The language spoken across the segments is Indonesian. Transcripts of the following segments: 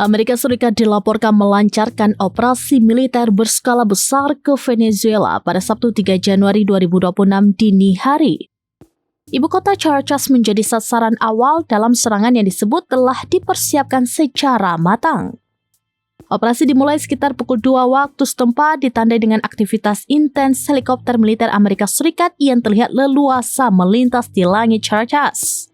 Amerika Serikat dilaporkan melancarkan operasi militer berskala besar ke Venezuela pada Sabtu 3 Januari 2026 dini hari. Ibu kota Caracas menjadi sasaran awal dalam serangan yang disebut telah dipersiapkan secara matang. Operasi dimulai sekitar pukul 2 waktu setempat ditandai dengan aktivitas intens helikopter militer Amerika Serikat yang terlihat leluasa melintas di langit Caracas.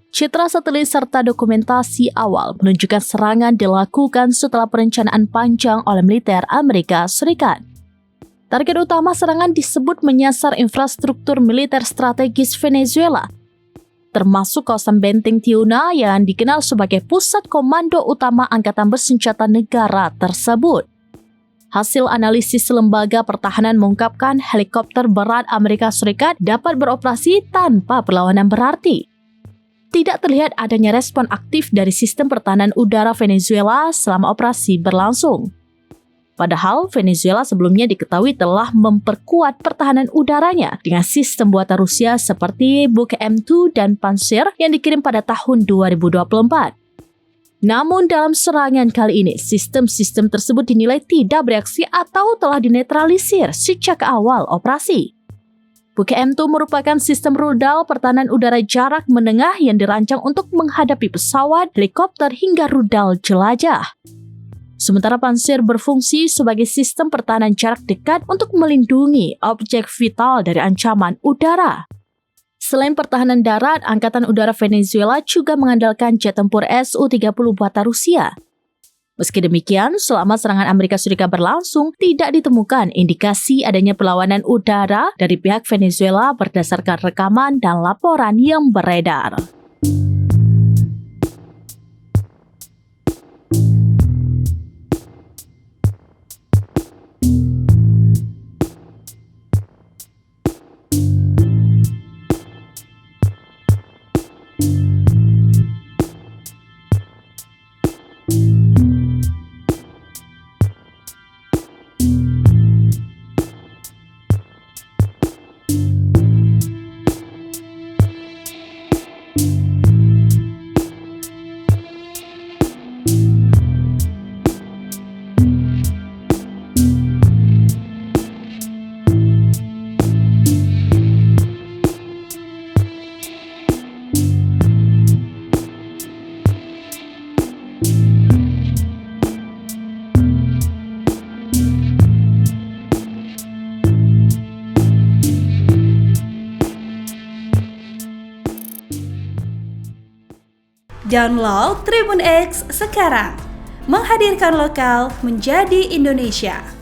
Citra satelit serta dokumentasi awal menunjukkan serangan dilakukan setelah perencanaan panjang oleh militer Amerika Serikat. Target utama serangan disebut menyasar infrastruktur militer strategis Venezuela, termasuk kawasan benteng Tiuna yang dikenal sebagai pusat komando utama angkatan bersenjata negara tersebut. Hasil analisis lembaga pertahanan mengungkapkan helikopter berat Amerika Serikat dapat beroperasi tanpa perlawanan berarti. Tidak terlihat adanya respon aktif dari sistem pertahanan udara Venezuela selama operasi berlangsung. Padahal Venezuela sebelumnya diketahui telah memperkuat pertahanan udaranya dengan sistem buatan Rusia seperti Buk M2 dan Pantsir yang dikirim pada tahun 2024. Namun dalam serangan kali ini, sistem-sistem tersebut dinilai tidak bereaksi atau telah dinetralisir sejak awal operasi. Buk M2 merupakan sistem rudal pertahanan udara jarak menengah yang dirancang untuk menghadapi pesawat, helikopter hingga rudal jelajah. Sementara Pantsir berfungsi sebagai sistem pertahanan jarak dekat untuk melindungi objek vital dari ancaman udara. Selain pertahanan darat, Angkatan Udara Venezuela juga mengandalkan jet tempur Su-30 buatan Rusia. Meski demikian, selama serangan Amerika Serikat berlangsung, tidak ditemukan indikasi adanya perlawanan udara dari pihak Venezuela berdasarkan rekaman dan laporan yang beredar. Download Tribun X sekarang, menghadirkan lokal menjadi Indonesia.